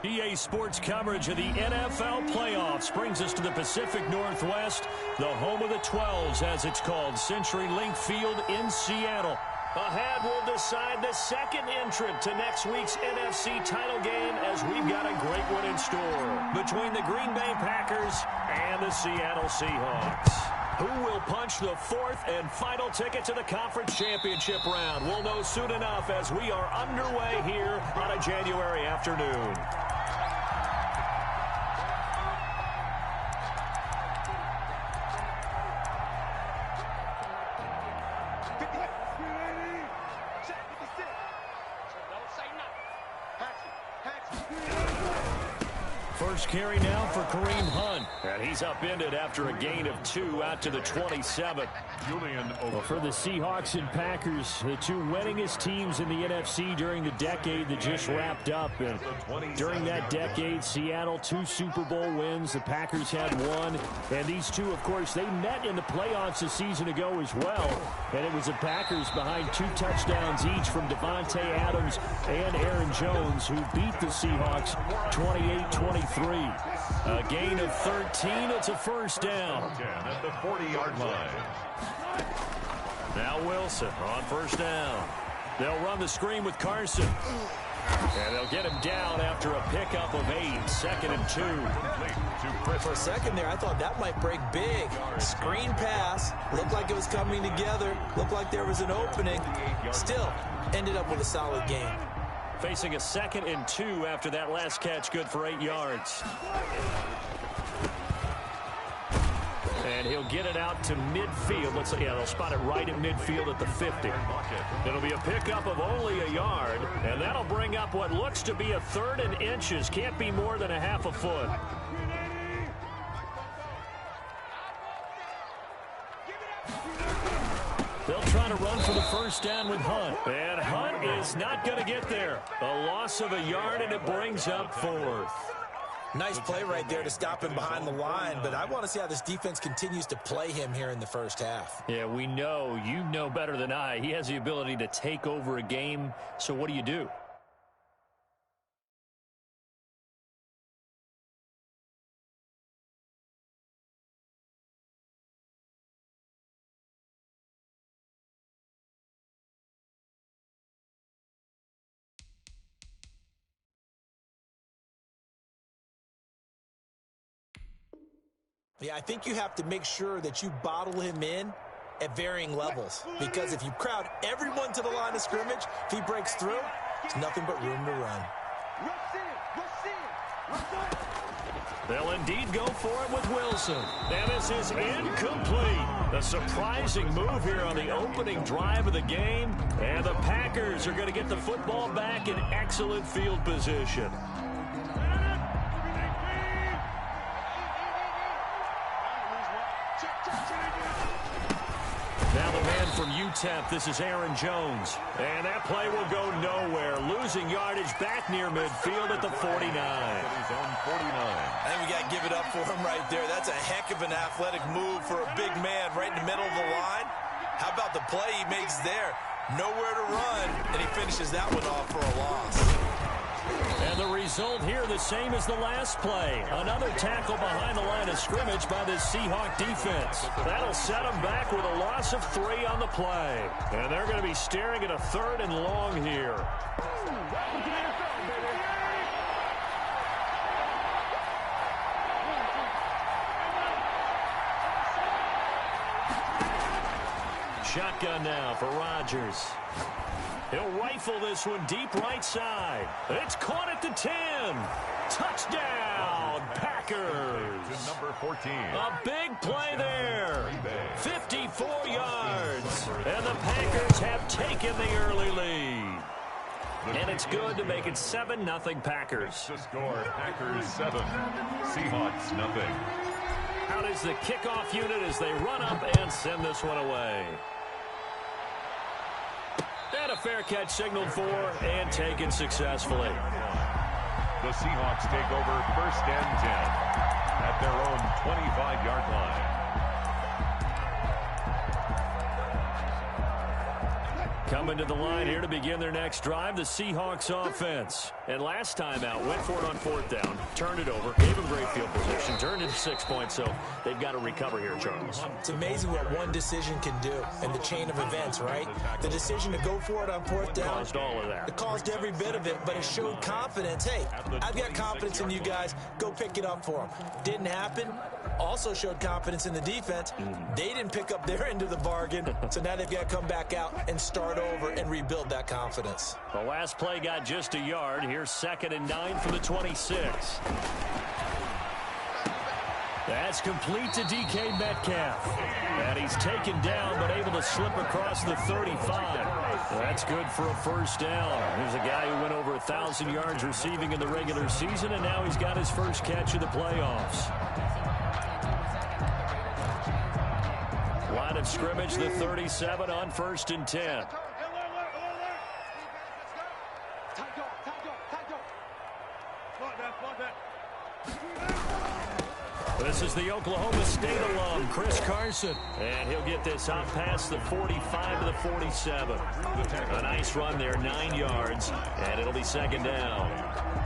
EA Sports coverage of the NFL playoffs brings us to the Pacific Northwest, the home of the 12s, as it's called, CenturyLink Field in Seattle. Ahead, we'll decide the second entrant to next week's NFC title game, as we've got a great one in store between the Green Bay Packers and the Seattle Seahawks. Who will punch the fourth and final ticket to the conference championship round? We'll know soon enough as we are underway here on a January afternoon. First carry now for Kareem Hunt. And he's upended after a gain of 2 out to the 27. Well, for the Seahawks and Packers, the two winningest teams in the NFC during the decade that just wrapped up. And during that decade, Seattle 2 Super Bowl wins. The Packers had 1. And these two, of course, they met in the playoffs a season ago as well. And it was the Packers behind 2 touchdowns each from Devontae Adams and Aaron Jones, who beat the Seahawks 28-23. A gain of 13. It's a first down. At the 40-yard line. Now Wilson on first down. They'll run the screen with Carson. And they'll get him down after a pickup of 8. 2nd and 2. For a second there, I thought that might break big. Screen pass. Looked like it was coming together. Looked like there was an opening. Still, ended up with a solid game. Facing a 2nd and 2 after that last catch, good for 8 yards. And he'll get it out to midfield. They'll spot it right at midfield at the 50. It'll be a pickup of only a yard, and that'll bring up what looks to be a 3rd and inches. Can't be more than a half a foot. They'll try to run for the first down with Hunt. And Hunt is not going to get there. A loss of a yard, and it brings up 4th. Nice play right there to stop him behind the line, but I want to see how this defense continues to play him here in the first half. Yeah, we know. You know better than I. He has the ability to take over a game, so what do? Yeah, I think you have to make sure that you bottle him in at varying levels. Because if you crowd everyone to the line of scrimmage, if he breaks through, there's nothing but room to run. They'll indeed go for it with Wilson. And this is incomplete. A surprising move here on the opening drive of the game. And the Packers are going to get the football back in excellent field position. Now the man from UTEP, this is Aaron Jones. And that play will go nowhere. Losing yardage back near midfield at the 49. He's on 49. I think we got to give it up for him right there. That's a heck of an athletic move for a big man right in the middle of the line. How about the play he makes there? Nowhere to run, and he finishes that one off for a loss. And the result here the same as the last play. Another tackle behind the line of scrimmage by the Seahawk defense. That'll set them back with a loss of 3 on the play. And they're going to be staring at a 3rd and long here. Shotgun now for Rodgers. He'll rifle this one deep right side. It's caught at the 10. Touchdown, Packers. Number 14. A big play there. 54 yards. And the Packers have taken the early lead. And it's good to make it 7-0 Packers. The score, Packers 7, Seahawks nothing. Out is the kickoff unit as they run up and send this one away. And a fair catch signaled for and taken successfully. The Seahawks take over 1st and 10 at their own 25-yard line. Coming to the line here to begin their next drive, the Seahawks offense. And last time out, went for it on 4th down, turned it over, gave them great field position, turned into 6 points, so they've got to recover here, Charles. It's amazing what one decision can do in the chain of events, right? The decision to go for it on 4th down. Caused all of that. It caused every bit of it, but it showed confidence. Hey, I've got confidence in you guys. Go pick it up for them. Didn't happen. Also showed confidence in the defense. They didn't pick up their end of the bargain, so now they've got to come back out and start over and rebuild that confidence. The last play got just a yard. Here's 2nd and 9 from the 26. That's complete to DK Metcalf. And he's taken down, but able to slip across the 35. That's good for a 1st down. Here's a guy who went over 1,000 yards receiving in the regular season, and now he's got his first catch of the playoffs. Line of scrimmage, the 37 on 1st and 10. This is the Oklahoma State alum, Chris Carson. And he'll get this out past the 45 to the 47. A nice run there, 9 yards, and it'll be 2nd down.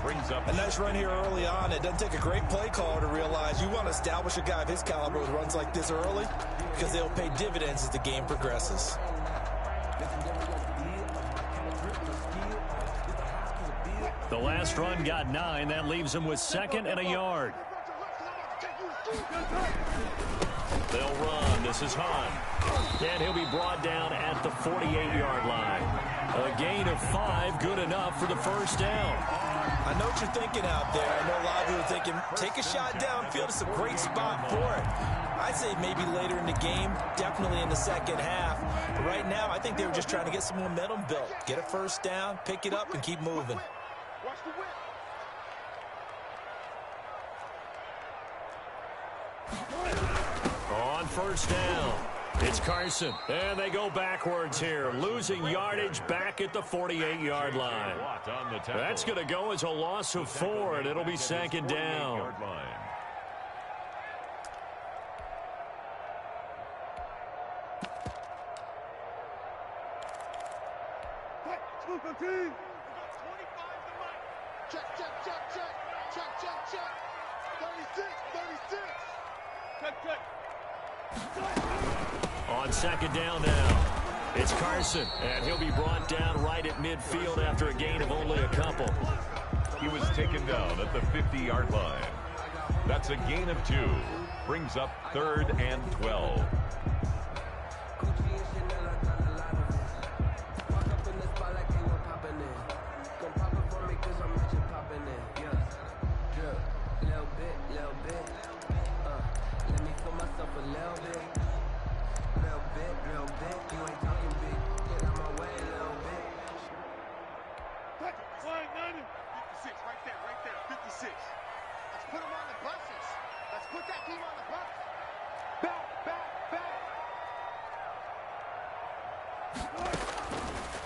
Brings up a nice run here early on. It doesn't take a great play caller to realize you want to establish a guy of his caliber with runs like this early because they'll pay dividends as the game progresses. The last run got 9. That leaves him with 2nd and a yard. They'll run. This is Hunt. And he'll be brought down at the 48-yard line. A gain of 5, good enough for the 1st down. I know what you're thinking out there. I know a lot of you are thinking, take a shot downfield. It's a great spot for it. I'd say maybe later in the game, definitely in the 2nd half. But right now, I think they were just trying to get some momentum built. Get a 1st down, pick it up, and keep moving. Watch the whip. On 1st down, it's Carson. And they go backwards here, losing yardage back at the 48-yard line. That's going to go as a loss of 4, and it'll be 2nd down. Check, check, check, check. Check, check, check. 36, 36. Check, check. On 2nd down now, it's Carson, and he'll be brought down right at midfield after a gain of only a couple. He was taken down at the 50-yard line. That's a gain of 2. Brings up 3rd and 12.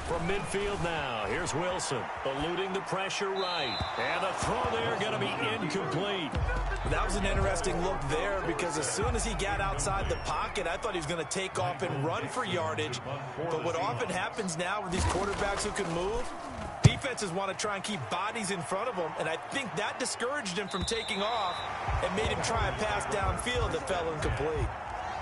From midfield now, here's Wilson, eluding the pressure right. And the throw there going to be incomplete. That was an interesting look there because as soon as he got outside the pocket, I thought he was going to take off and run for yardage. But what often happens now with these quarterbacks who can move, defenses want to try and keep bodies in front of them, and I think that discouraged him from taking off and made him try a pass downfield that fell incomplete.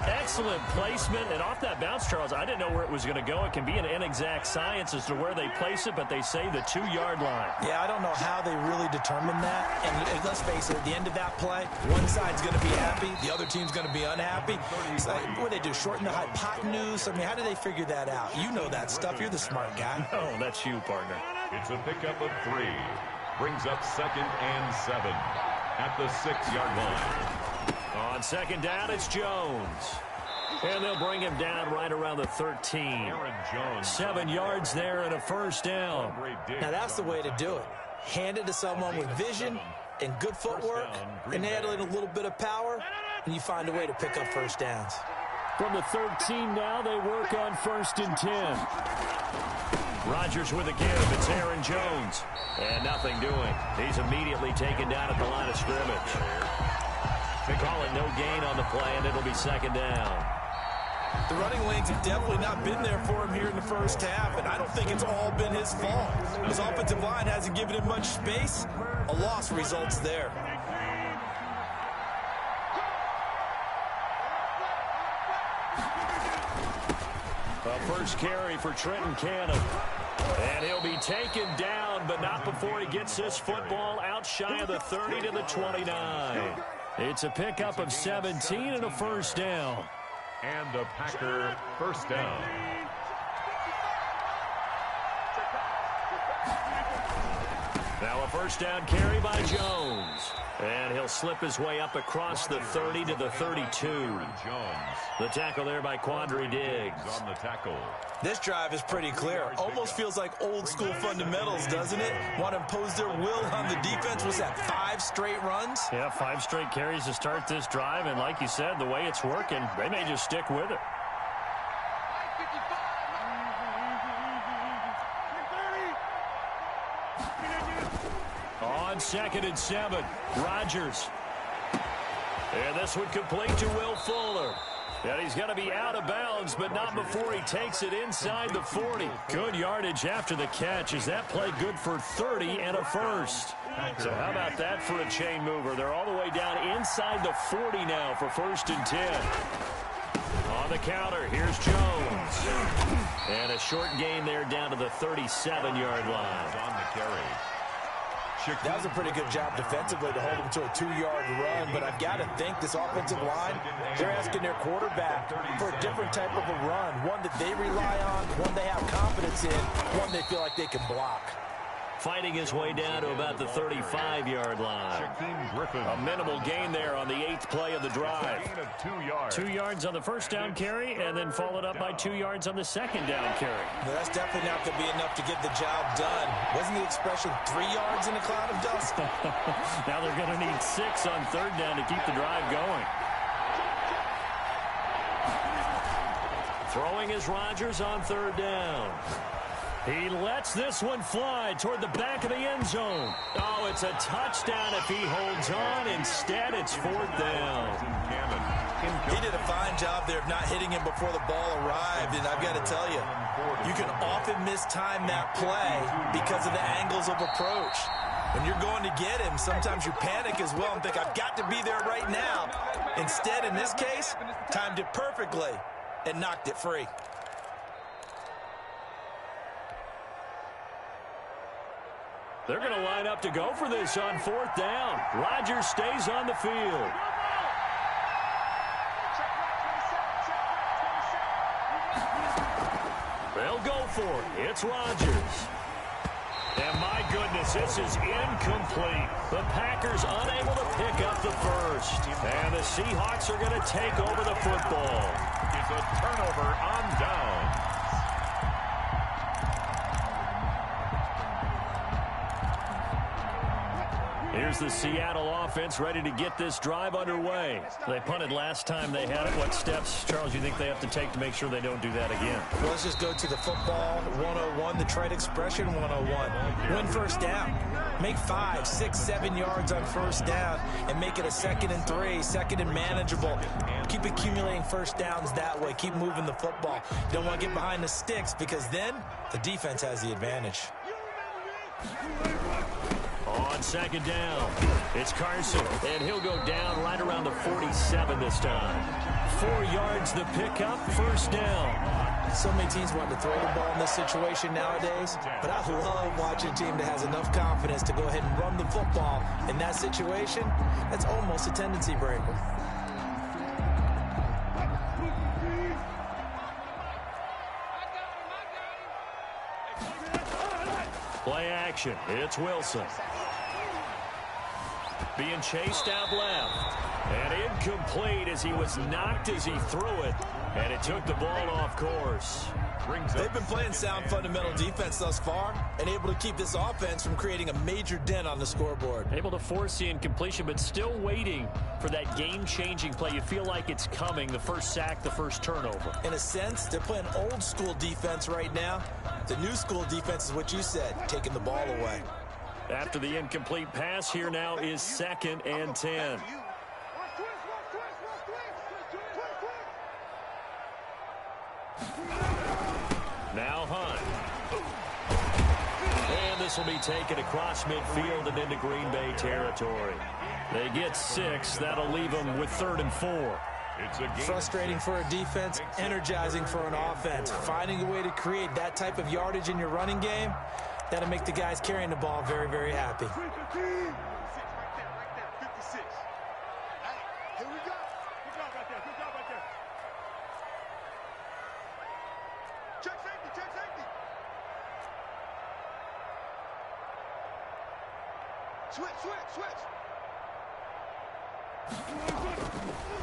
Excellent placement, and off that bounce, Charles, I didn't know where it was going to go. It can be an inexact science as to where they place it, but they say the 2-yard line. Yeah, I don't know how they really determined that. And let's face it, at the end of that play, one side's going to be happy, the other team's going to be unhappy. It's like, what do they do, shorten the hypotenuse? I mean, how do they figure that out? You know that stuff. You're the smart guy. Oh, that's you, partner. It's a pickup of 3. Brings up 2nd and 7 at the 6-yard line. On 2nd down, it's Jones. And they'll bring him down right around the 13. 7 yards there and a 1st down. Now that's the way to do it. Hand it to someone with vision and good footwork and add in a little bit of power, and you find a way to pick up 1st downs. From the 13 now, they work on 1st and 10. Rodgers with a give. It's Aaron Jones. And nothing doing. He's immediately taken down at the line of scrimmage. They call it no gain on the play, and it'll be 2nd down. The running lanes have definitely not been there for him here in the first half, and I don't think it's all been his fault. His offensive line hasn't given him much space. A loss results there. A first carry for Trenton Cannon. And he'll be taken down, but not before he gets this football out shy of the 30 to the 29. It's a pickup of 17 and a first down. And a Packer first down. Now a first down carry by Jones. And he'll slip his way up across the 30 to the 32. Jones. The tackle there by Quandre Diggs. On the tackle. This drive is pretty clear. Almost feels like old school fundamentals, doesn't it? Want to impose their will on the defense. Was that 5 straight runs? Yeah, 5 straight carries to start this drive. And like you said, the way it's working, they may just stick with it. On 2nd and 7, Rodgers. And this one complete to Will Fuller. And he's going to be out of bounds, but not before he takes it inside the 40. Good yardage after the catch. Is that play good for 30 and a first? So how about that for a chain mover? They're all the way down inside the 40 now for 1st and 10. On the counter, here's Jones. And a short gain there down to the 37-yard line. On the carry. That was a pretty good job defensively to hold him to a 2-yard run, but I've got to think this offensive line, they're asking their quarterback for a different type of a run, one that they rely on, one they have confidence in, one they feel like they can block. Fighting his way down to about the 35-yard line. A minimal gain there on the 8th play of the drive. 2 yards on the first down carry, and then followed up by 2 yards on the second down carry. Well, that's definitely not going to be enough to get the job done. Wasn't the expression 3 yards in a cloud of dust? Now they're going to need 6 on 3rd down to keep the drive going. Throwing is Rodgers on 3rd down. He lets this one fly toward the back of the end zone. Oh, it's a touchdown if he holds on. Instead, it's 4th down. He did a fine job there of not hitting him before the ball arrived, and I've got to tell you, you can often mistime that play because of the angles of approach. When you're going to get him, sometimes you panic as well and think, I've got to be there right now. Instead, in this case, timed it perfectly and knocked it free. They're going to line up to go for this on 4th down. Rodgers stays on the field. They'll go for it. It's Rodgers. And my goodness, this is incomplete. The Packers unable to pick up the first. And the Seahawks are going to take over the football. It's a turnover on down. Here's the Seattle offense ready to get this drive underway. They punted last time they had it. What steps, Charles, you think they have to take to make sure they don't do that again? Well, let's just go to the football 101, the trade expression 101. Win first down. Make 5, 6, 7 yards on first down and make it a 2nd and 3, 2nd and manageable. Keep accumulating first downs that way. Keep moving the football. You don't want to get behind the sticks because then the defense has the advantage. On 2nd down, it's Carson, and he'll go down right around the 47 this time. 4 yards the pickup, first down. So many teams want to throw the ball in this situation nowadays, but I love watching a team that has enough confidence to go ahead and run the football. In that situation, that's almost a tendency breaker. Play action, it's Wilson. Being chased out left. And incomplete as he was knocked as he threw it. And it took the ball off course. They've been playing sound fundamental defense thus far and able to keep this offense from creating a major dent on the scoreboard. Able to force the incompletion, but still waiting for that game-changing play. You feel like it's coming, the first sack, the first turnover. In a sense, they're playing old school defense right now. The new school defense is what you said, taking the ball away. After the incomplete pass, here now is 2nd and 10. Now Hunt. And this will be taken across midfield and into Green Bay territory. They get 6. That'll leave them with 3rd and 4. Frustrating for a defense, energizing for an offense. Finding a way to create that type of yardage in your running game, that'll make the guys carrying the ball very, very happy. Switch.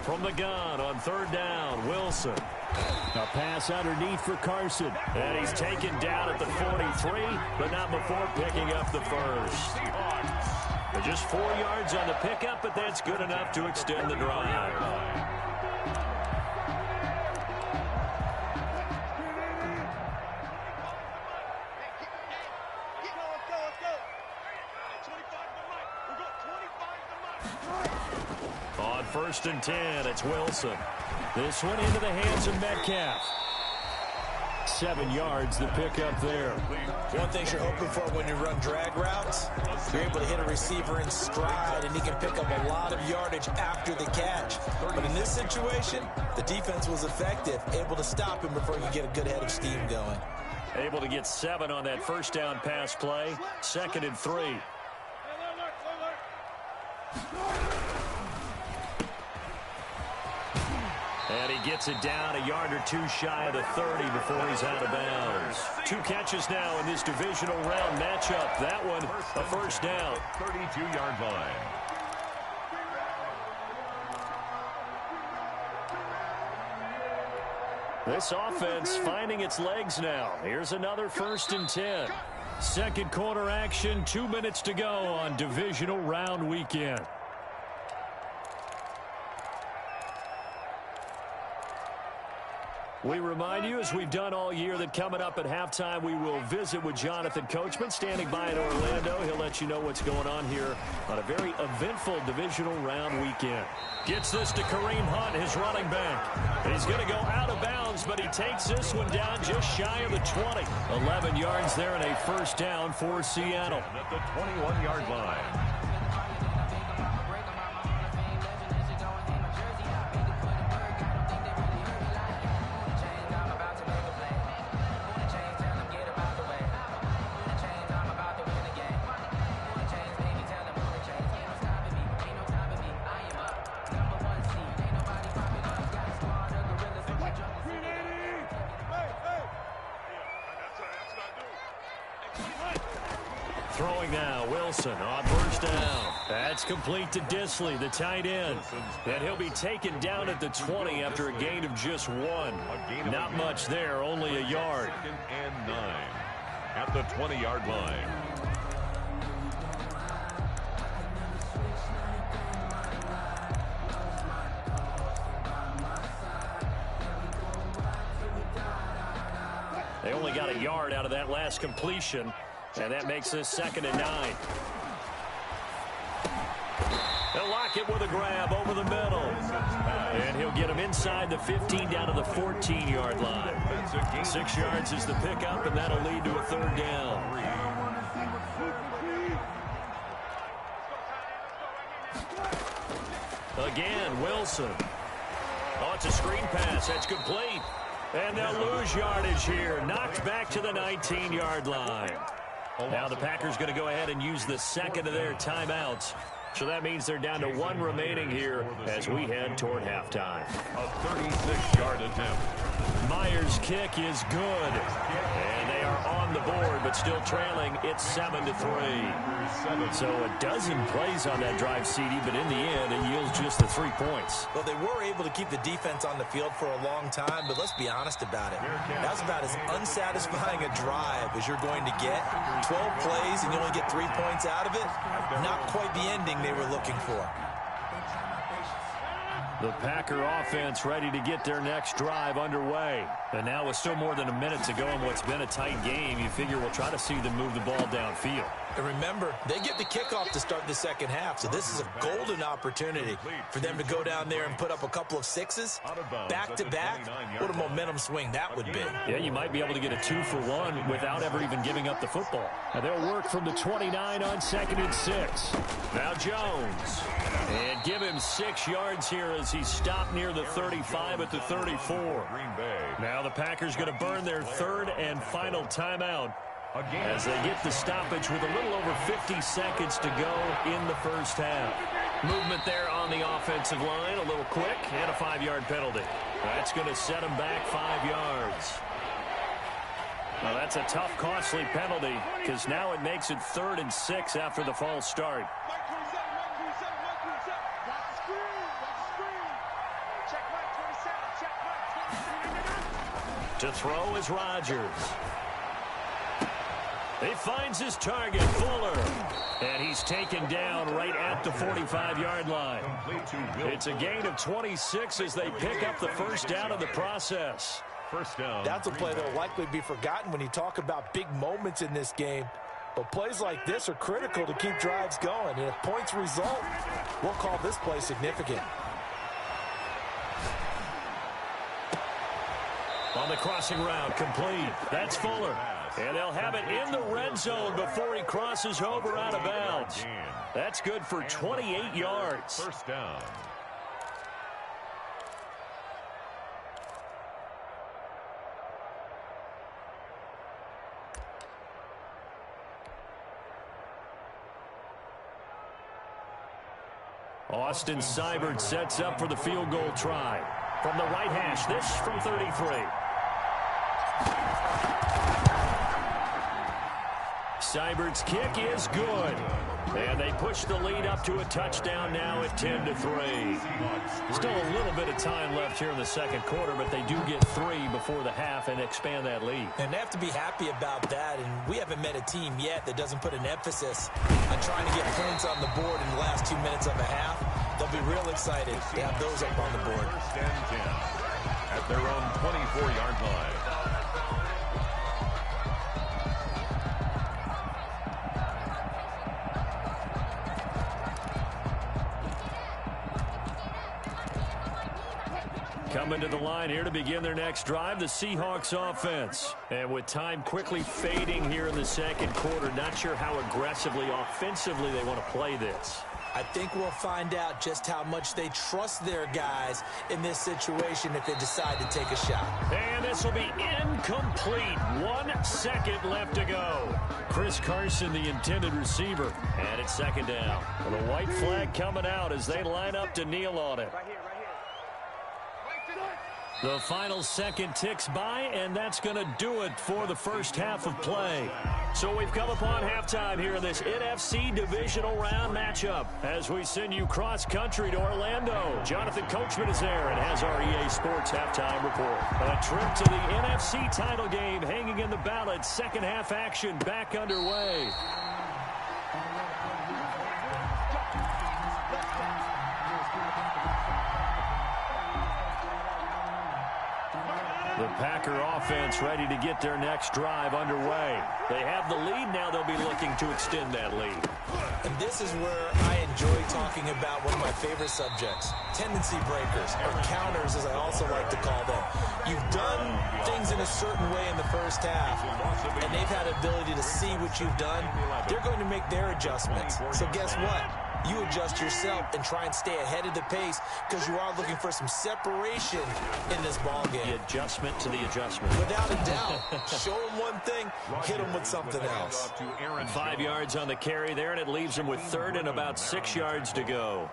From the gun on 3rd down, Wilson. A pass underneath for Carson. And he's taken down at the 43, but not before picking up the first. Just 4 yards on the pickup, but that's good enough to extend the drive. On 1st and 10, it's Wilson. This one into the hands of Metcalf. 7 yards the pickup there. One thing you're hoping for when you run drag routes, you're able to hit a receiver in stride, and he can pick up a lot of yardage after the catch. But in this situation, the defense was effective, able to stop him before you get a good head of steam going. Able to get 7 on that 1st down pass play. 2nd and 3. And he gets it down a yard or 2 shy of the 30 before he's out of bounds. 2 catches now in this divisional round matchup. That one, a 1st down. 32-yard line. This offense finding its legs now. Here's another 1st and 10. Second quarter action, 2 minutes to go on divisional round weekend. We remind you, as we've done all year, that coming up at halftime, we will visit with Jonathan Coachman, standing by in Orlando. He'll let you know what's going on here on a very eventful divisional round weekend. Gets this to Kareem Hunt, his running back. He's going to go out of bounds, but he takes this one down just shy of the 20. 11 yards there and a 1st down for Seattle. At the 21-yard line. Throwing now, Wilson on 1st down. That's complete to Disley, the tight end. And he'll be taken down at the 20 after a gain of just 1. Not much there, only a yard. 2nd and 9 at the 20-yard line. They only got a yard out of that last completion, and that makes this 2nd and 9. They'll lock it with a grab over the middle. And he'll get him inside the 15 down to the 14-yard line. 6 yards is the pickup, and that'll lead to a 3rd down. Again, Wilson. Oh, it's a screen pass. That's complete. And they'll lose yardage here. Knocked back to the 19-yard line. Now the Packers going to go ahead and use the 2nd of their timeouts. So that means they're down to 1 remaining here as we head toward halftime. A 36-yard attempt. Myers' kick is good. And they are on the board, but still trailing. It's 7-3. So a dozen plays on that drive, CD, but in the end, it yields just the 3 points. Well, they were able to keep the defense on the field for a long time, but let's be honest about it. That's about as unsatisfying a drive as you're going to get. 12 plays and you only get 3 points out of it. Not quite the ending they were looking for. The Packer offense ready to get their next drive underway. And now with still more than a minute to go in what's been a tight game, you figure we'll try to see them move the ball downfield. And remember, they get the kickoff to start the second half, so this is a golden opportunity for them to go down there and put up a couple of sixes back-to-back. What a momentum swing that would be. Yeah, you might be able to get a 2-for-1 without ever even giving up the football. And they'll work from the 29 on 2nd and 6. Now Jones. And give him 6 yards here as he stopped near the 35 at the 34. Now the Packers going to burn their 3rd and final timeout as they get the stoppage with a little over 50 seconds to go in the first half. Movement there on the offensive line, a little quick, and a 5-yard penalty. That's going to set him back 5 yards. Now that's a tough, costly penalty because now it makes it 3rd and 6 after the false start. To throw is Rodgers. He finds his target, Fuller. And he's taken down right at the 45-yard line. It's a gain of 26 as they pick up the first down in the process. First down. That's a play that will likely be forgotten when you talk about big moments in this game. But plays like this are critical to keep drives going. And if points result, we'll call this play significant. On the crossing route, complete. That's Fuller. And they'll have it in the red zone before he crosses over out of bounds. That's good for 28 yards. First down. Austin Seibert sets up for the field goal try. From the right hash, this from 33. Seibert's kick is good. And they push the lead up to a touchdown now at 10-3. Still a little bit of time left here in the second quarter, but they do get 3 before the half and expand that lead. And they have to be happy about that, and we haven't met a team yet that doesn't put an emphasis on trying to get points on the board in the last 2 minutes of a half. They'll be real excited to have those up on the board. First and 10 at their own 24-yard line. Coming to the line here to begin their next drive, the Seahawks offense. And with time quickly fading here in the second quarter, not sure how aggressively, offensively they want to play this. I think we'll find out just how much they trust their guys in this situation if they decide to take a shot. And this will be incomplete. 1 second left to go. Chris Carson, the intended receiver. And it's second down. Well, the white flag coming out as they line up to kneel on it. The final second ticks by, and that's going to do it for the first half of play. So we've come upon halftime here in this NFC divisional round matchup as we send you cross-country to Orlando. Jonathan Coachman is there and has our EA Sports halftime report. A trip to the NFC title game hanging in the balance. Second half action back underway. The Packer offense ready to get their next drive underway. They have the lead. Now they'll be looking to extend that lead. And this is where I enjoy talking about one of my favorite subjects, tendency breakers, or counters as I also like to call them. You've done things in a certain way in the first half, and they've had the ability to see what you've done. They're going to make their adjustments. So guess what? You adjust yourself and try and stay ahead of the pace because you are looking for some separation in this ball game. The adjustment to the adjustment. Without a doubt. Show them one thing, hit them with something else. 5 yards on the carry there, and it leaves him with 3rd and about 6 yards to go.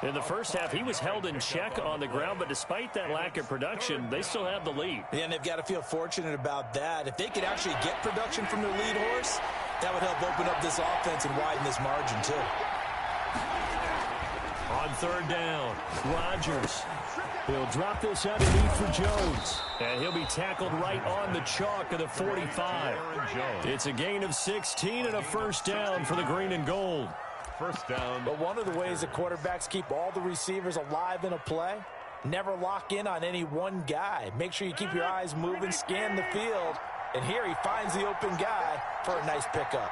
In the first half, he was held in check on the ground, but despite that lack of production, they still have the lead. And they've got to feel fortunate about that. If they could actually get production from their lead horse, that would help open up this offense and widen this margin too. On 3rd down, Rodgers. He'll drop this underneath for Jones. And he'll be tackled right on the chalk of the 45. It's a gain of 16 and a first down for the green and gold. first down. But one of the ways that quarterbacks keep all the receivers alive in a play, never lock in on any one guy. Make sure you keep your eyes moving, scan the field. And here he finds the open guy for a nice pickup.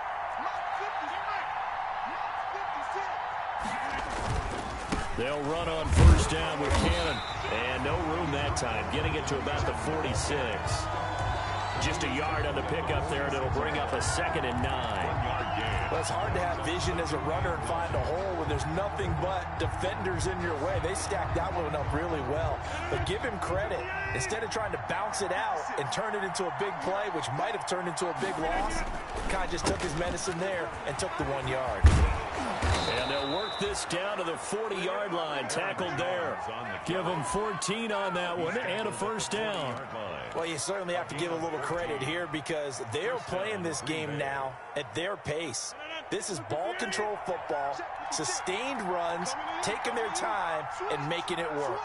They'll run on first down with Cannon. And no room that time, getting it to about the 46. Just a yard on the pickup there, and it'll bring up a 2nd and 9. Well, it's hard to have vision as a runner and find a hole when there's nothing but defenders in your way. They stacked that one up really well. But give him credit. Instead of trying to bounce it out and turn it into a big play, which might have turned into a big loss, kind of just took his medicine there and took the 1 yard. And they'll work this down to the 40-yard line. Tackled there. Give them 14 on that one and a first down. Well, you certainly have to give a little credit here because they're playing this game now at their pace. This is ball control football, sustained runs, taking their time, and making it work.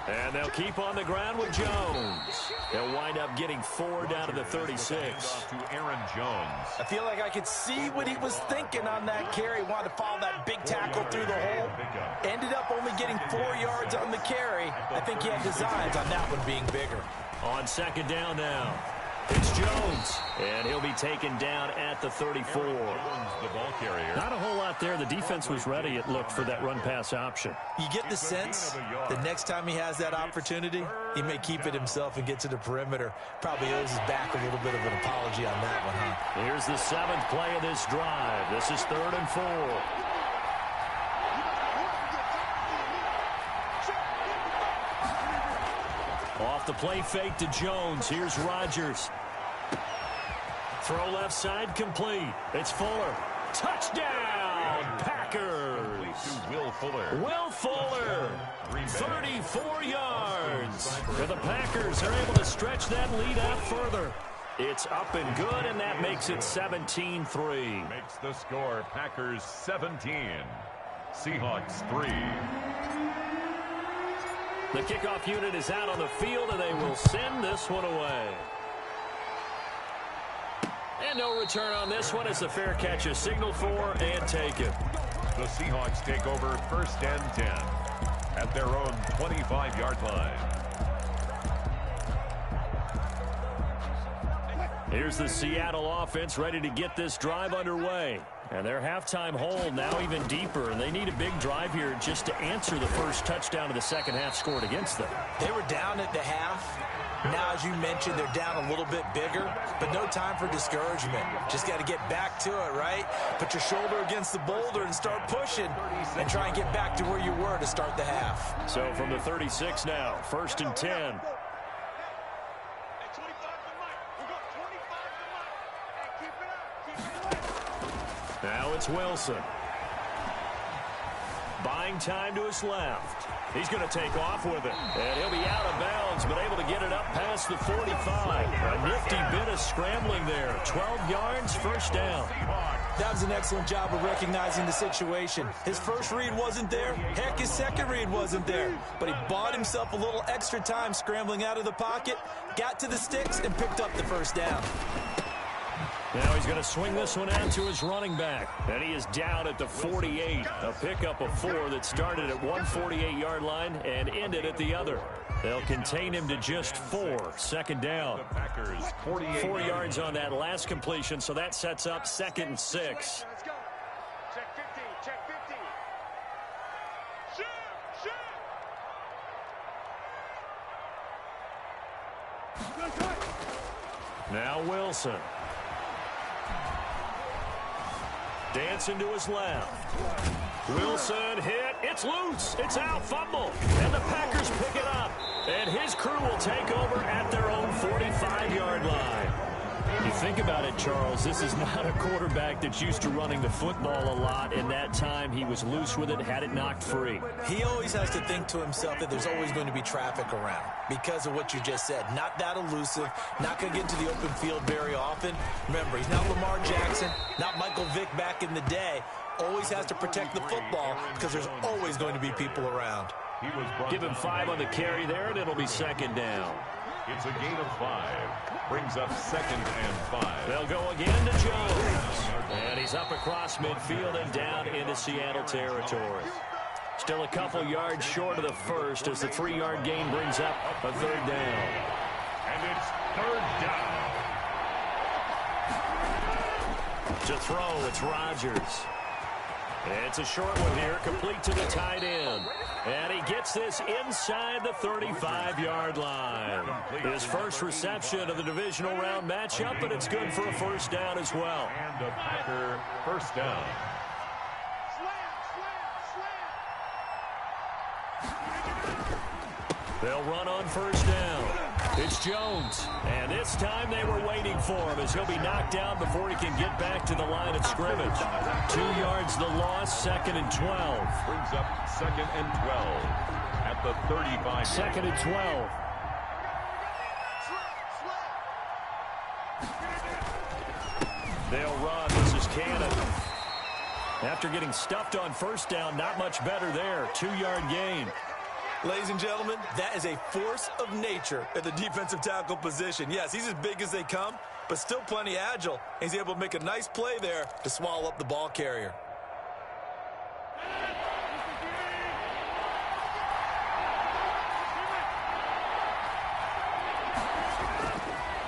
And they'll keep on the ground with Jones. They'll wind up getting 4 down to the 36. To Aaron Jones. I feel like I could see what he was thinking on that carry. Wanted to follow that big tackle through the hole. Ended up only getting 4 yards on the carry. I think he had designs on that one being bigger. On 2nd down now, it's Jones. And he'll be taken down at the 34. The ball carrier. Not a whole lot there. The defense was ready, it looked, for that run-pass option. You get the sense the next time he has that opportunity, he may keep it himself and get to the perimeter. Probably owes his back a little bit of an apology on that one, huh? Here's the 7th play of this drive. This is 3rd and 4. Off the play fake to Jones. Here's Rodgers. Throw left side complete. It's Fuller. Touchdown, Packers. Will Fuller. Will Fuller. 34 yards. And the Packers are able to stretch that lead out further. It's up and good, and that makes it 17-3. Makes the score Packers 17. Seahawks 3. The kickoff unit is out on the field, and they will send this one away. And no return on this one as the fair catch is signaled for and taken. The Seahawks take over 1st and 10 at their own 25-yard line. Here's the Seattle offense ready to get this drive underway. And their halftime hold now even deeper, and they need a big drive here just to answer the first touchdown of the second half scored against them. They were down at the half. Now, as you mentioned, they're down a little bit bigger, but no time for discouragement. Just got to get back to it, right? Put your shoulder against the boulder and start pushing and try and get back to where you were to start the half. So from the 36 now, 1st and 10. Now it's Wilson. Buying time to his left. He's going to take off with it. And he'll be out of bounds, but able to get it up past the 45. A nifty bit of scrambling there. 12 yards, first down. That was an excellent job of recognizing the situation. His first read wasn't there. Heck, his second read wasn't there. But he bought himself a little extra time scrambling out of the pocket, got to the sticks, and picked up the first down. Now he's going to swing this one out to his running back. And he is down at the 48. A pickup of 4 that started at one 48-yard line and ended at the other. They'll contain him to just 4. 2nd down. The Packers 4 yards on that last completion, so that sets up 2nd and 6. Let's go. Check 15. Check 15. Shoot. Now Wilson. Dancing to his left. Wilson hit. It's loose. It's out. Fumble. And the Packers pick it up. And his crew will take over at their own 45-yard line. You think about it, Charles, this is not a quarterback that's used to running the football a lot. In that time, he was loose with it, had it knocked free. He always has to think to himself that there's always going to be traffic around because of what you just said. Not that elusive, not going to get into the open field very often. Remember, he's not Lamar Jackson, not Michael Vick back in the day. Always has to protect the football because there's always going to be people around. Give him 5 on the carry there, and it'll be 2nd down. It's a gain of 5. Brings up 2nd and 5. They'll go again to Jones. And he's up across midfield and down into Seattle territory. Still a couple yards short of the first as the 3-yard gain brings up a 3rd down. And it's 3rd down. To throw, it's Rodgers. It's a short one here, complete to the tight end. And he gets this inside the 35-yard line. His first reception of the divisional round matchup, but it's good for a 1st down as well. And a Packer 1st down. They'll run on 1st down. It's Jones. And this time they were waiting for him as he'll be knocked down before he can get back to the line of scrimmage. 2 yards the loss, 2nd and 12. Brings up 2nd and 12 at the 35. 2nd and 12. They'll run. This is Cannon. After getting stuffed on 1st down, not much better there. 2-yard gain. Ladies and gentlemen, that is a force of nature at the defensive tackle position. Yes, he's as big as they come, but still plenty agile. He's able to make a nice play there to swallow up the ball carrier.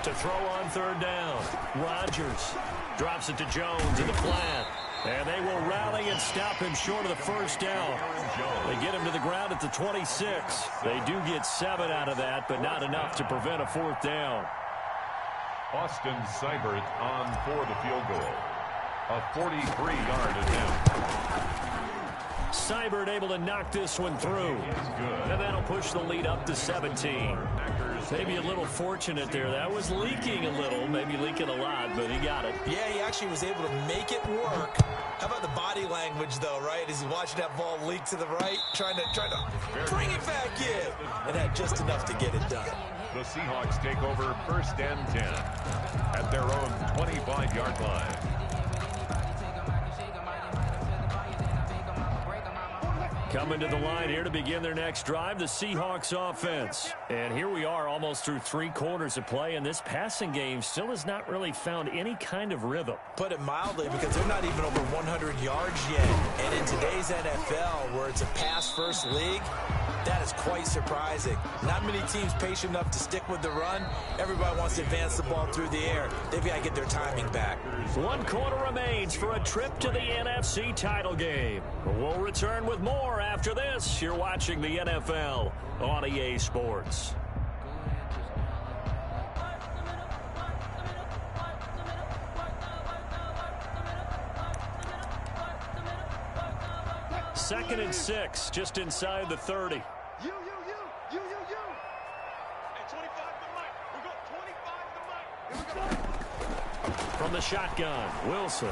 To throw on 3rd down. Rodgers drops it to Jones in the flat. And they will rally and stop him short of the 1st down. They get him to the ground at the 26. They do get 7 out of that, but not enough to prevent a 4th down. Austin Seibert on for the field goal. A 43-yard attempt. Seibert able to knock this one through. And that'll push the lead up to 17. Maybe a little fortunate there. That was leaking a little, maybe leaking a lot, but he got it. Yeah, he actually was able to make it work. How about the body language, though, right? As he's watching that ball leak to the right, trying to bring it back in. And had just enough to get it done. The Seahawks take over 1st and 10 at their own 25-yard line. Coming to the line here to begin their next drive, the Seahawks offense. And here we are almost through 3 quarters of play, and this passing game still has not really found any kind of rhythm. Put it mildly, because they're not even over 100 yards yet. And in today's NFL, where it's a pass-first league, that is quite surprising. Not many teams patient enough to stick with the run. Everybody wants to advance the ball through the air. They've got to get their timing back. 1 quarter remains for a trip to the NFC title game. We'll return with more after this. You're watching the NFL on EA Sports. Second and 6, just inside the 30. You. Hey, 25 to Mike. We got 25 to Mike. Here we go. From the shotgun, Wilson.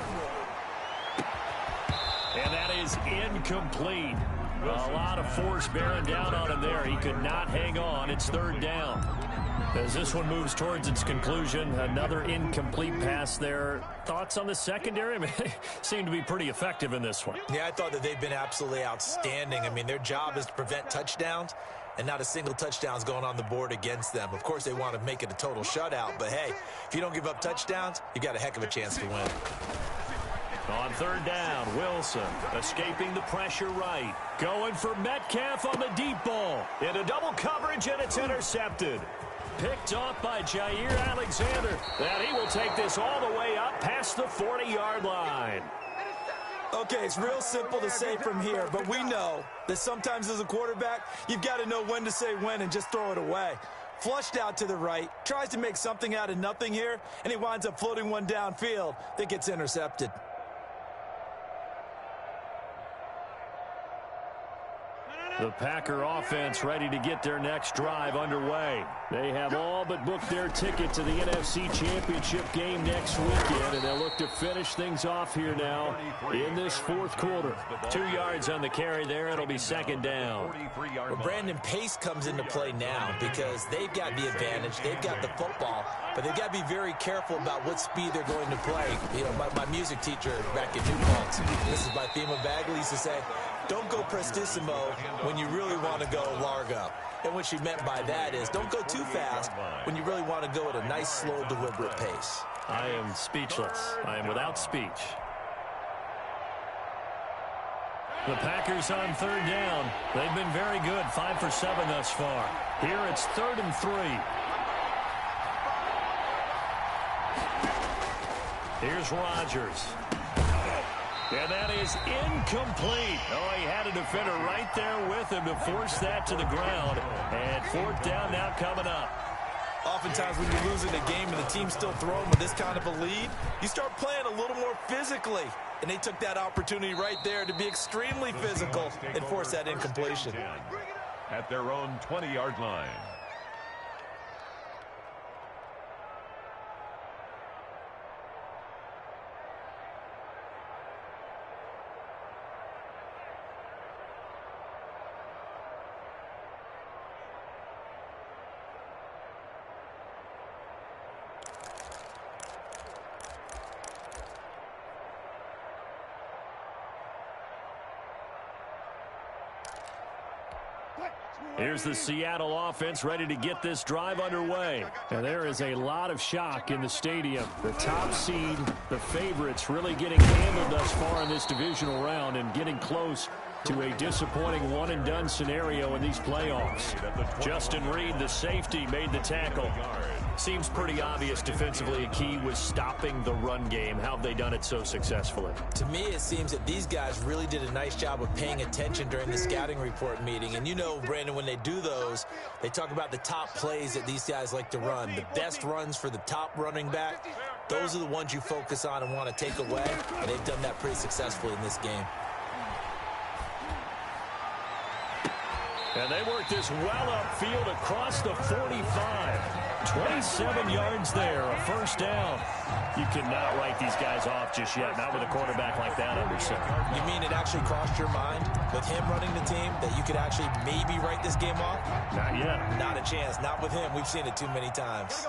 And that is incomplete. A lot of force bearing down on him there. He could not hang on. It's 3rd down. As this one moves towards its conclusion, another incomplete pass there. Thoughts on the secondary? I mean, they seem to be pretty effective in this one. Yeah, I thought that they've been absolutely outstanding. I mean, their job is to prevent touchdowns, and not a single touchdown is going on the board against them. Of course, they want to make it a total shutout, but hey, if you don't give up touchdowns, you got a heck of a chance to win. On 3rd down, Wilson escaping the pressure right. Going for Metcalf on the deep ball. Into double coverage, and it's intercepted. Picked off by Jair Alexander. And he will take this all the way up past the 40-yard line. Okay, it's real simple to say from here, but we know that sometimes as a quarterback, you've got to know when to say when and just throw it away. Flushed out to the right, tries to make something out of nothing here, and he winds up floating one downfield that gets intercepted. The Packer offense ready to get their next drive underway. They have all but booked their ticket to the NFC Championship game next weekend, and they'll look to finish things off here now in this 4th quarter. 2 yards on the carry there. It'll be 2nd down. Well, Brandon, pace comes into play now because they've got the advantage. They've got the football, but they've got to be very careful about what speed they're going to play. You know, my music teacher back in New Paltz, this is by Thema Bagley, used to say, don't go prestissimo when you really want to go largo. And what she meant by that is don't go too fast when you really want to go at a nice, slow, deliberate pace. I am speechless. I am without speech. The Packers on third down. They've been very good, 5 for 7 thus far. Here it's 3rd and 3. Here's Rodgers. And that is incomplete. Oh, he had a defender right there with him to force that to the ground. And 4th down now coming up. Oftentimes when you're losing a game and the team's still throwing with this kind of a lead, you start playing a little more physically. And they took that opportunity right there to be extremely physical and force that incompletion. At their own 20-yard line. Here's the Seattle offense ready to get this drive underway. And there is a lot of shock in the stadium. The top seed, the favorites, really getting handled thus far in this divisional round and getting close to a disappointing one-and-done scenario in these playoffs. Justin Reed, the safety, made the tackle. Seems pretty obvious defensively a key was stopping the run game. How have they done it so successfully? To me, it seems that these guys really did a nice job of paying attention during the scouting report meeting. And you know, Brandon, when they do those, they talk about the top plays that these guys like to run. The best runs for the top running back, those are the ones you focus on and want to take away. And they've done that pretty successfully in this game. And they work this well upfield across the 45. 27 yards there, a 1st down. You cannot write these guys off just yet, not with a quarterback like that under center. You mean it actually crossed your mind with him running the team that you could actually maybe write this game off? Not yet. Not a chance. Not with him. We've seen it too many times.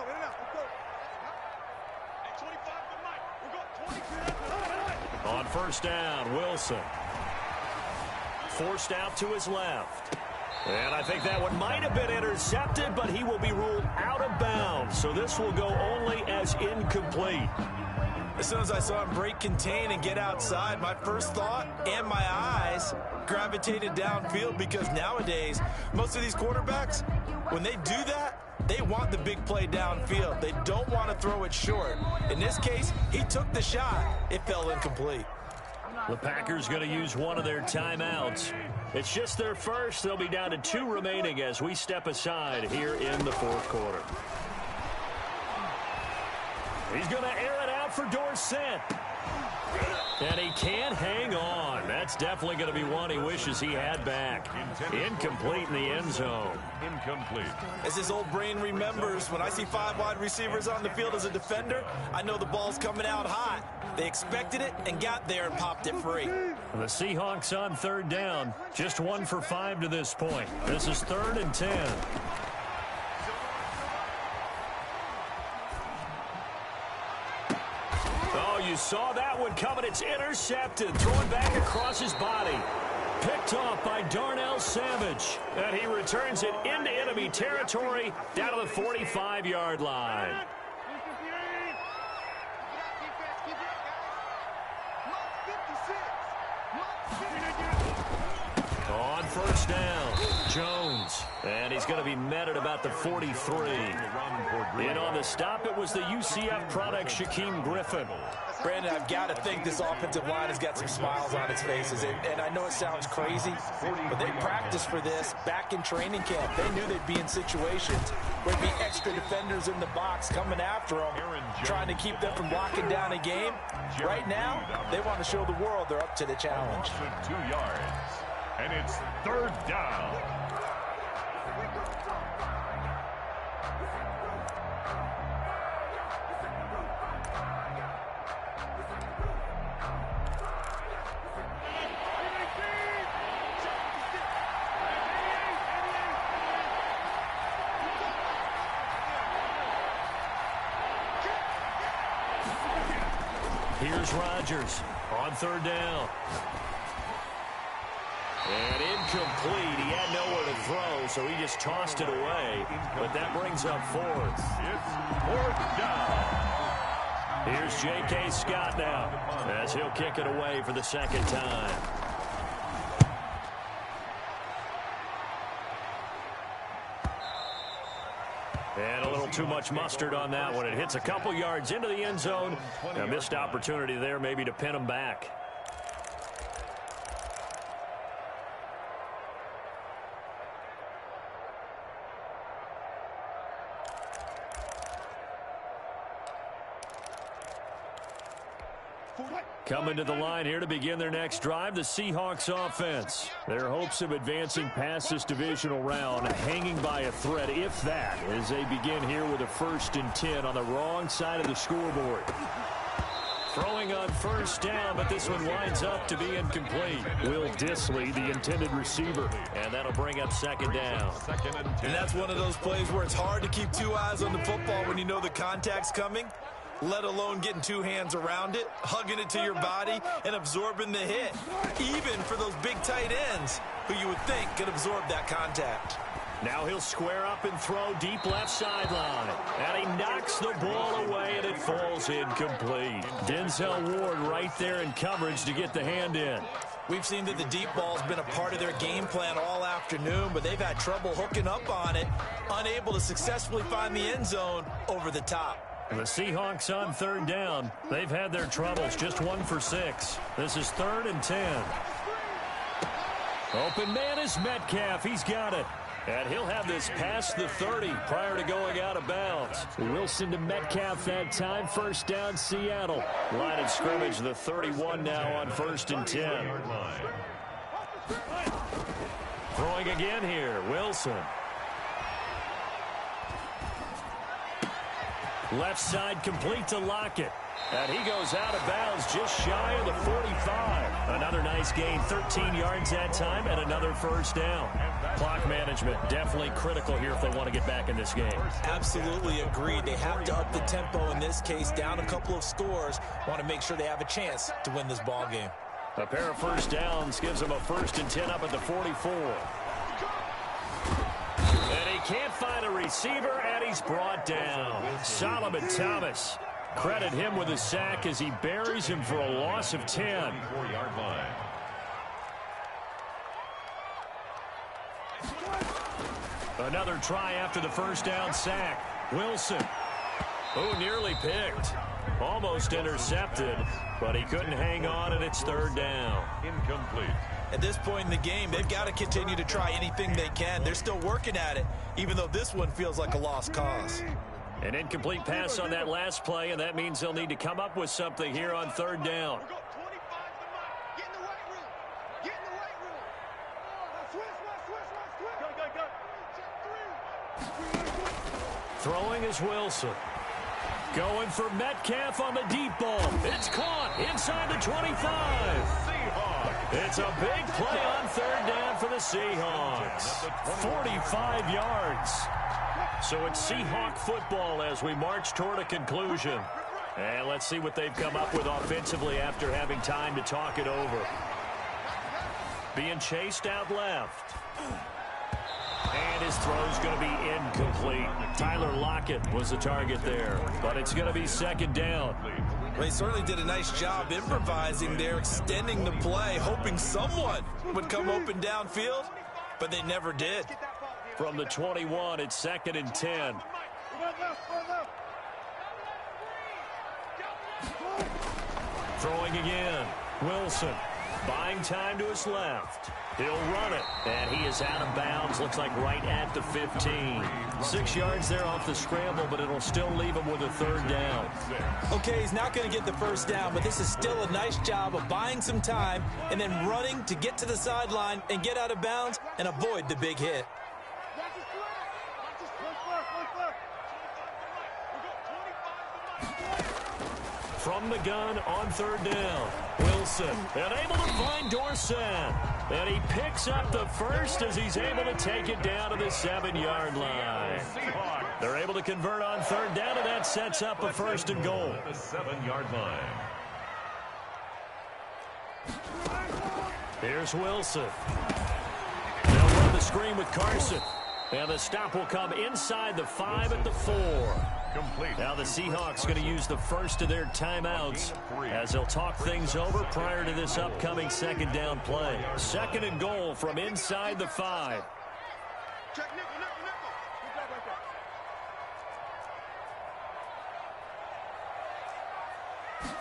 On 1st down, Wilson. Forced out to his left. And I think that one might have been intercepted, but he will be ruled out of bounds. So this will go only as incomplete. As soon as I saw him break contain and get outside, my first thought and my eyes gravitated downfield, because nowadays, most of these quarterbacks, when they do that, they want the big play downfield. They don't want to throw it short. In this case, he took the shot. It fell incomplete. The Packers going to use one of their timeouts. It's just their first. They'll be down to 2 remaining as we step aside here in the 4th quarter. He's going to air it out for Dorsett. And he can't hang on. That's definitely going to be one he wishes he had back. Incomplete in the end zone. Incomplete. As his old brain remembers, when I see 5 wide receivers on the field as a defender, I know the ball's coming out hot. They expected it and got there and popped it free. The Seahawks on 3rd down. Just 1 for 5 to this point. This is 3rd and 10. Oh, you saw that one coming. It's intercepted. Thrown back across his body. Picked off by Darnell Savage. And he returns it into enemy territory down to the 45-yard line. On 1st down, Jones. And he's going to be met at about the 43. And on the stop, it was the UCF product, Shaquem Griffin. Brandon, I've got to think this offensive line has got some smiles on its faces. And I know it sounds crazy, but they practiced for this back in training camp. They knew they'd be in situations where there'd be extra defenders in the box coming after them, trying to keep them from locking down a game. Right now, they want to show the world they're up to the challenge. 2 yards. And it's 3rd down. Here's Rodgers on 3rd down. And incomplete. He had nowhere to throw, so he just tossed it away. But that brings up fourth. It's fourth down. Here's J.K. Scott now, as he'll kick it away for the second time. And a little too much mustard on that one. It hits a couple yards into the end zone. A missed opportunity there maybe to pin him back. Coming to the line here to begin their next drive, the Seahawks offense. Their hopes of advancing past this divisional round hanging by a thread, if that, as they begin here with a 1st and 10 on the wrong side of the scoreboard. Throwing on first down, but this one winds up to be incomplete. Will Dissly, the intended receiver, and that'll bring up second down. And that's one of those plays where it's hard to keep two eyes on the football when you know the contact's coming, let alone getting two hands around it, hugging it to your body, and absorbing the hit. Even for those big tight ends who you would think could absorb that contact. Now he'll square up and throw deep left sideline. And he knocks the ball away, and it falls incomplete. Denzel Ward right there in coverage to get the hand in. We've seen that the deep ball's been a part of their game plan all afternoon, but they've had trouble hooking up on it, unable to successfully find the end zone over the top. The Seahawks on third down. They've had their troubles, just 1 for 6. This is 3rd and 10. Open man is Metcalf. He's got it. And he'll have this past the 30 prior to going out of bounds. Wilson to Metcalf that time. First down, Seattle. Line of scrimmage, the 31 now on 1st and 10. Throwing again here, Wilson. Left side complete to Lockett. And he goes out of bounds just shy of the 45. Another nice gain, 13 yards that time, and another first down. Clock management definitely critical here if they want to get back in this game. Absolutely agreed. They have to up the tempo in this case, down a couple of scores. Want to make sure they have a chance to win this ball game. A pair of first downs gives them a 1st and 10 up at the 44. And he can't find a receiver, and he's brought down. Solomon Thomas. Credit him with a sack as he buries him for a loss of 10. 4-yard line. Another try after the first down sack. Wilson. Oh, nearly picked. Almost intercepted, but he couldn't hang on, and it's 3rd down. Incomplete. At this point in the game, they've got to continue to try anything they can. They're still working at it, even though this one feels like a lost cause. An incomplete pass on that last play, and that means they'll need to come up with something here on 3rd down. We got 25 to the Get in the weight room. Get in the weight room. Switch. Go. Throwing is Wilson. Going for Metcalf on the deep ball. It's caught inside the 25. Seahawks. It's a big play on 3rd down for the Seahawks. 45 yards. So it's Seahawk football as we march toward a conclusion. And let's see what they've come up with offensively after having time to talk it over. Being chased out left. And his throw's going to be incomplete. Tyler Lockett was the target there, but it's going to be 2nd down. Well, he certainly did a nice job improvising there, extending the play, hoping someone would come open downfield, but they never did. From the 21, it's 2nd and 10. Throwing again. Wilson buying time to his left. He'll run it, and he is out of bounds. Looks like right at the 15. 6 yards there off the scramble, but it'll still leave him with a 3rd down. Okay, he's not going to get the first down, but this is still a nice job of buying some time and then running to get to the sideline and get out of bounds and avoid the big hit. From the gun on 3rd down. Wilson, and able to find Dorsett. And he picks up the first as he's able to take it down to the 7-yard line. They're able to convert on 3rd down, and that sets up a 1st and goal. The 7-yard line. Here's Wilson. the screen with Carson. And the stop will come inside the 5 at the 4. Complete. Now the Seahawks going to use the first of their timeouts as they'll talk things over prior to this upcoming second down play. 2nd and goal from inside the 5. Check nickel, nickel, nickel. Good job right there.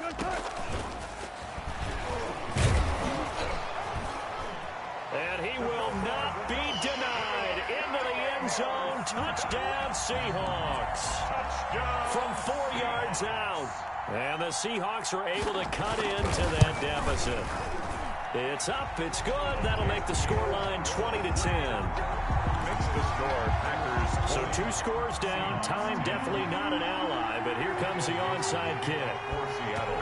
Good touch. And he will not be denied. Into the end zone. Touchdown, Seahawks. Touchdown. From 4 yards out. And the Seahawks are able to cut into that deficit. It's up. It's good. That'll make the scoreline 20-10. Makes the score Packers. So 2 scores down. Time definitely not an ally. But here comes the onside kick. For Seattle.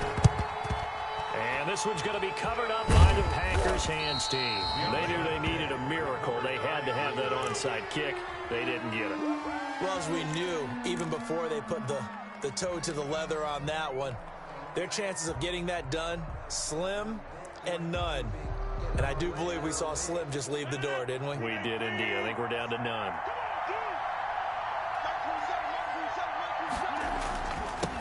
And this one's going to be covered up by the Packers hands team. They knew they needed a miracle. They had to have that onside kick. They didn't get it. Well, as we knew, even before they put the toe to the leather on that one, their chances of getting that done, slim and none. And I do believe we saw Slim just leave the door, didn't we? We did indeed. I think we're down to none.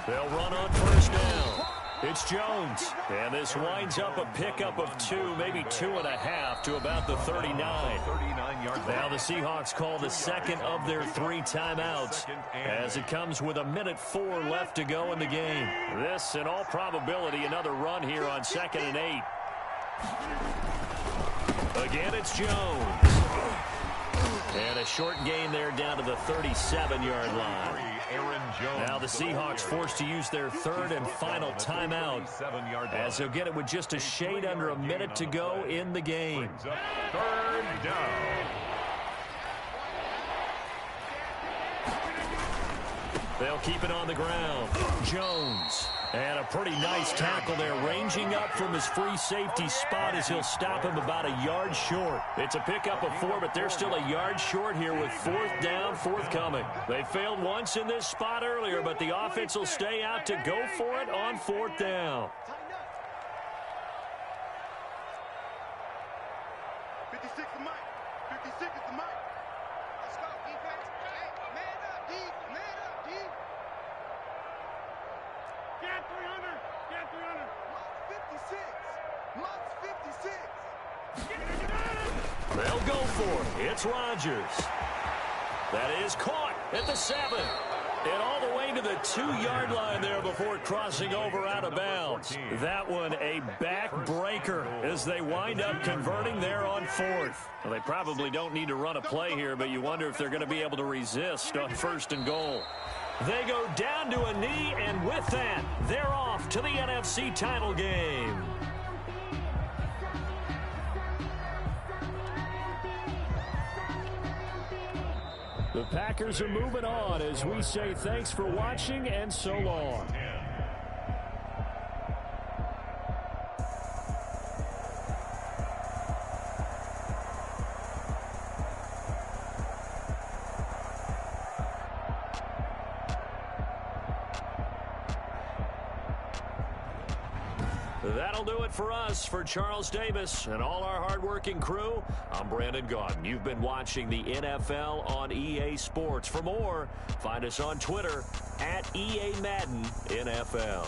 They'll run on first down. It's Jones. And this winds up a pickup of 2, maybe 2.5 to about the 39. 39-yard line. Now the Seahawks call the second of their 3 timeouts as it comes with 1:04 left to go in the game. This, in all probability, another run here on 2nd and 8. Again, it's Jones. And a short gain there down to the 37-yard line. Aaron Jones. Now the Seahawks forced to use their 3rd and final timeout as they'll get it with just a shade under a minute to go in the game. Brings up 3rd down. They'll keep it on the ground. Jones. And a pretty nice tackle there, ranging up from his free safety spot as he'll stop him about a yard short. It's a pickup of 4, but they're still a yard short here with 4th down forthcoming. They failed once in this spot earlier, but the offense will stay out to go for it on 4th down. 56 the mic. 56 is the mic. Let's go, defense. Hey, man up, D. Man up, D. Get 300. Get 300. Mott's 56. Mott's 56. They'll go for it. It's Rodgers. That is caught at the 7. And all the way to the 2-yard line there before crossing over out of bounds. That one a backbreaker as they wind up converting there on 4th. Well, they probably don't need to run a play here, but you wonder if they're going to be able to resist on 1st and goal. They go down to a knee, and with that, they're off to the NFC title game. The Packers are moving on as we say thanks for watching and so long. That'll do it for us. For Charles Davis and all our hardworking crew, I'm Brandon Gaudin. You've been watching the NFL on EA Sports. For more, find us on Twitter at EA Madden NFL.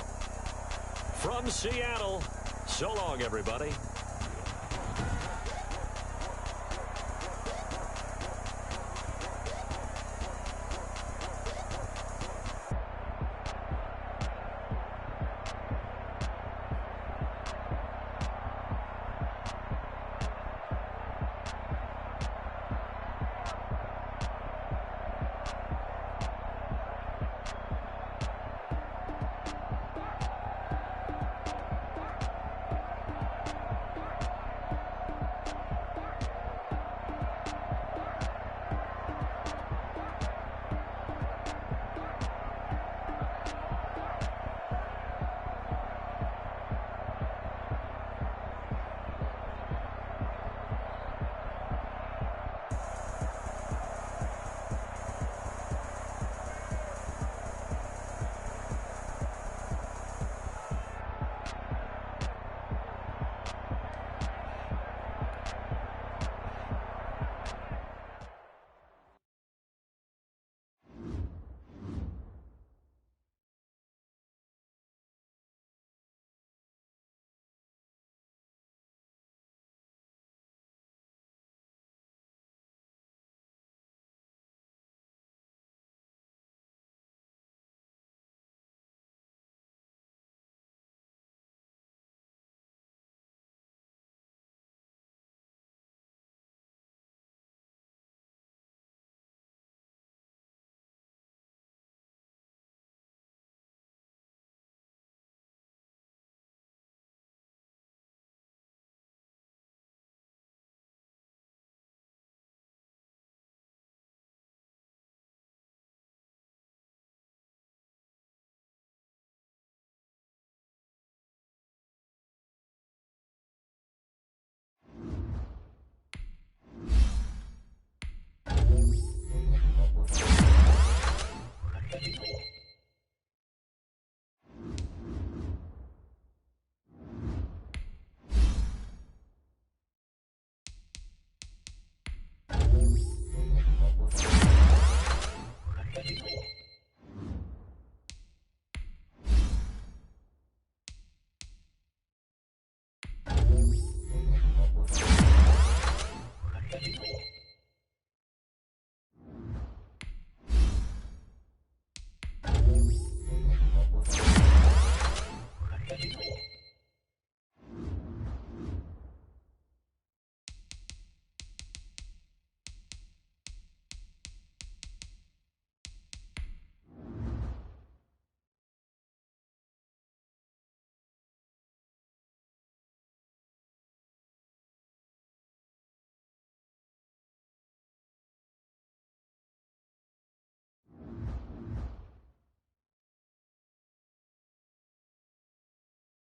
From Seattle, so long, everybody.